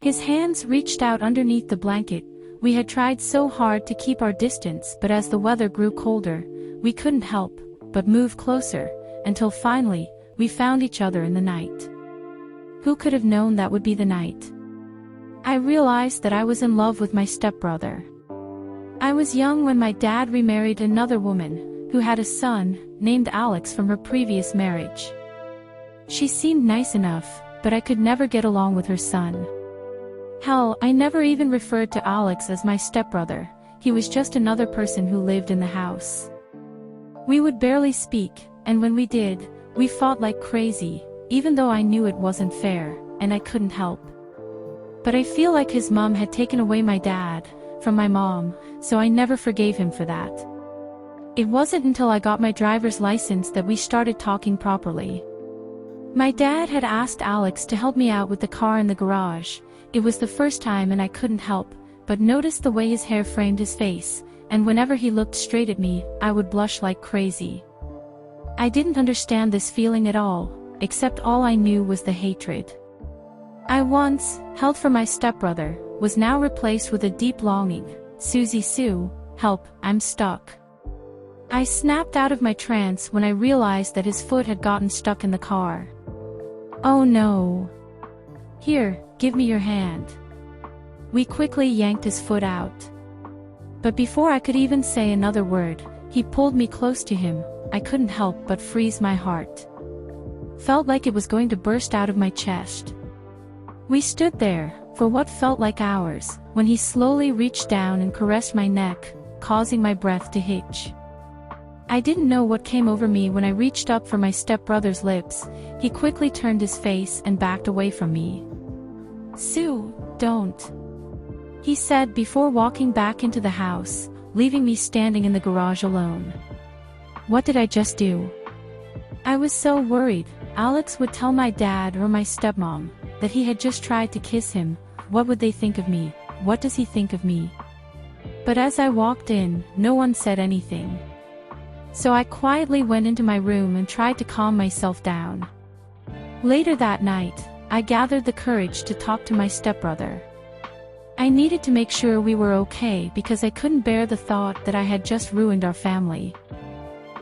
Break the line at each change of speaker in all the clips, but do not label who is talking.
His hands reached out underneath the blanket. We had tried so hard to keep our distance, but as the weather grew colder, we couldn't help but move closer, until finally, we found each other in the night. Who could have known that would be the night? I realized that I was in love with my stepbrother. I was young when my dad remarried another woman, who had a son, named Alex from her previous marriage. She seemed nice enough, but I could never get along with her son. Hell, I never even referred to Alex as my stepbrother. He was just another person who lived in the house. We would barely speak, and when we did, we fought like crazy, even though I knew it wasn't fair, and I couldn't help. But I feel like his mom had taken away my dad from my mom, so I never forgave him for that. It wasn't until I got my driver's license that we started talking properly. My dad had asked Alex to help me out with the car in the garage. It was the first time and I couldn't help but notice the way his hair framed his face, and whenever he looked straight at me, I would blush like crazy. I didn't understand this feeling at all, except all I knew was the hatred I once held for my stepbrother was now replaced with a deep longing. Susie Sue, help, I'm stuck. I snapped out of my trance when I realized that his foot had gotten stuck in the car. Oh no. Here, give me your hand. We quickly yanked his foot out. But before I could even say another word, he pulled me close to him. I couldn't help but freeze my heart. Felt like it was going to burst out of my chest. We stood there, for what felt like hours, when he slowly reached down and caressed my neck, causing my breath to hitch. I didn't know what came over me when I reached up for my stepbrother's lips. He quickly turned his face and backed away from me. Sue, don't, he said before walking back into the house, leaving me standing in the garage alone. What did I just do? I was so worried. Alex would tell my dad or my stepmom that he had just tried to kiss him. What would they think of me? What does he think of me? But as I walked in, no one said anything. So I quietly went into my room and tried to calm myself down. Later that night, I gathered the courage to talk to my stepbrother. I needed to make sure we were okay because I couldn't bear the thought that I had just ruined our family.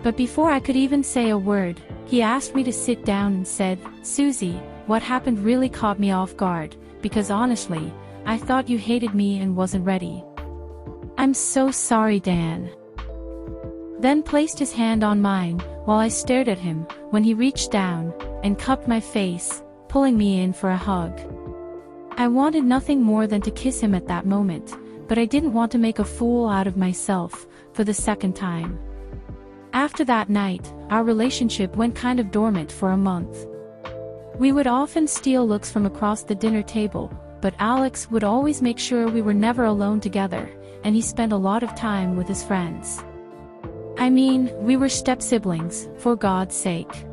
But before I could even say a word, he asked me to sit down and said, Susie, what happened really caught me off guard, because honestly, I thought you hated me and wasn't ready. I'm so sorry, Dan. Then placed his hand on mine, while I stared at him, when he reached down and cupped my face, pulling me in for a hug. I wanted nothing more than to kiss him at that moment, but I didn't want to make a fool out of myself for the second time. After that night, our relationship went kind of dormant for a month. We would often steal looks from across the dinner table, but Alex would always make sure we were never alone together, and he spent a lot of time with his friends. I mean, we were step-siblings, for God's sake.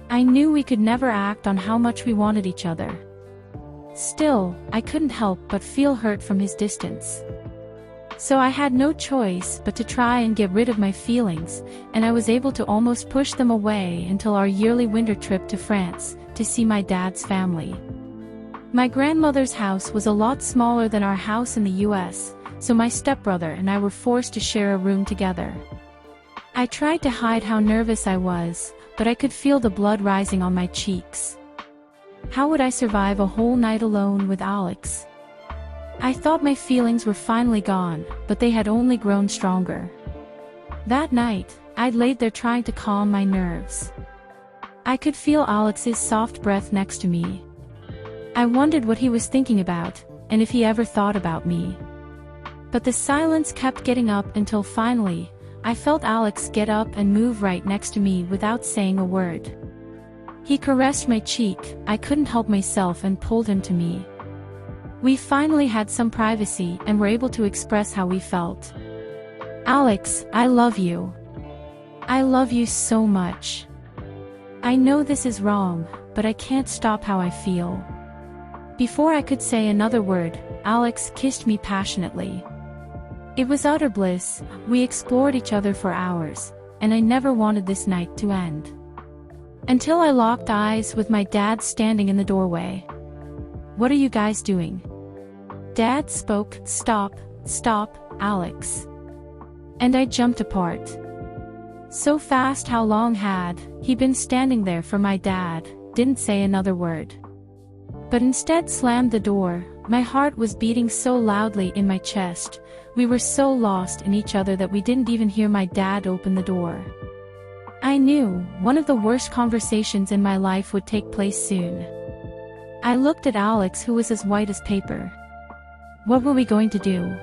I knew we could never act on how much we wanted each other. Still, I couldn't help but feel hurt from his distance. So I had no choice but to try and get rid of my feelings, and I was able to almost push them away until our yearly winter trip to France, to see my dad's family. My grandmother's house was a lot smaller than our house in the US, so my stepbrother and I were forced to share a room together. I tried to hide how nervous I was, but I could feel the blood rising on my cheeks. How would I survive a whole night alone with Alex? I thought my feelings were finally gone, but they had only grown stronger. That night, I'd laid there trying to calm my nerves. I could feel Alex's soft breath next to me. I wondered what he was thinking about, and if he ever thought about me. But the silence kept getting up until finally, I felt Alex get up and move right next to me without saying a word. He caressed my cheek. I couldn't help myself and pulled him to me. We finally had some privacy and were able to express how we felt. Alex, I love you. I love you so much. I know this is wrong, but I can't stop how I feel. Before I could say another word, Alex kissed me passionately. It was utter bliss. We explored each other for hours, and I never wanted this night to end. Until I locked eyes with my dad standing in the doorway. What are you guys doing?" Dad spoke, "Stop, stop, Alex." And I jumped apart. So fast. How long had he been standing there? For my dad didn't say another word, but instead slammed the door. My heart was beating so loudly in my chest. We were so lost in each other that we didn't even hear my dad open the door. I knew one of the worst conversations in my life would take place soon. I looked at Alex, who was as white as paper. What were we going to do?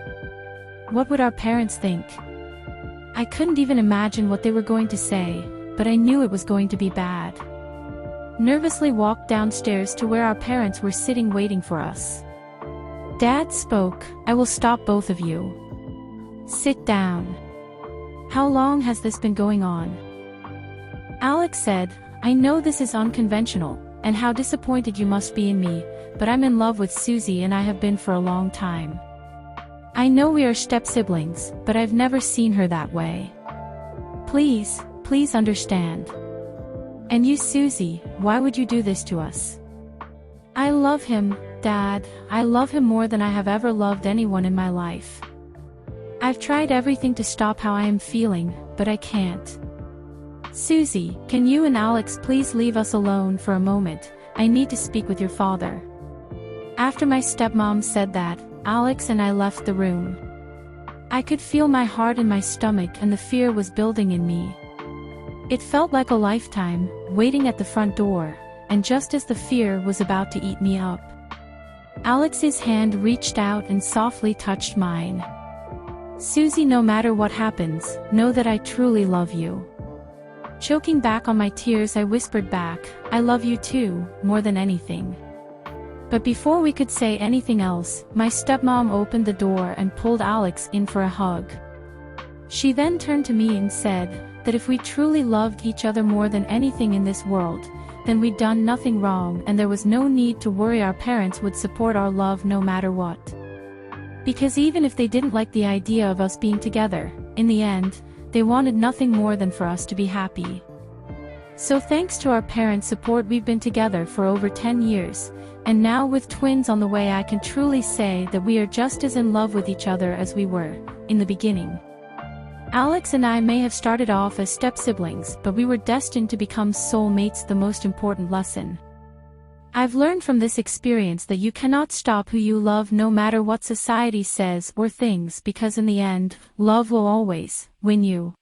What would our parents think? I couldn't even imagine what they were going to say, but I knew it was going to be bad. Nervously walked downstairs to where our parents were sitting waiting for us. Dad spoke, "I will stop both of you. Sit down. How long has this been going on?" Alex said, "I know this is unconventional, and how disappointed you must be in me, but I'm in love with Susie and I have been for a long time. I know we are step-siblings, but I've never seen her that way. Please, please understand. And you, Susie, why would you do this to us?" "I love him, Dad. I love him more than I have ever loved anyone in my life. I've tried everything to stop how I am feeling, but I can't. Susie, can you and Alex please leave us alone for a moment? I need to speak with your father." After my stepmom said that, Alex and I left the room. I could feel my heart in my stomach and the fear was building in me. It felt like a lifetime, waiting at the front door, and just as the fear was about to eat me up, Alex's hand reached out and softly touched mine. "Susie, no matter what happens, know that I truly love you." Choking back on my tears, I whispered back, "I love you too, more than anything." But before we could say anything else, my stepmom opened the door and pulled Alex in for a hug. She then turned to me and said that if we truly loved each other more than anything in this world, then we'd done nothing wrong and there was no need to worry. Our parents would support our love no matter what. Because even if they didn't like the idea of us being together, in the end, they wanted nothing more than for us to be happy. So thanks to our parents' support, we've been together for over 10 years, and now with twins on the way, I can truly say that we are just as in love with each other as we were in the beginning. Alex and I may have started off as step-siblings, but we were destined to become soulmates. The most important lesson I've learned from this experience that you cannot stop who you love no matter what society says or thinks, because in the end, love will always win you.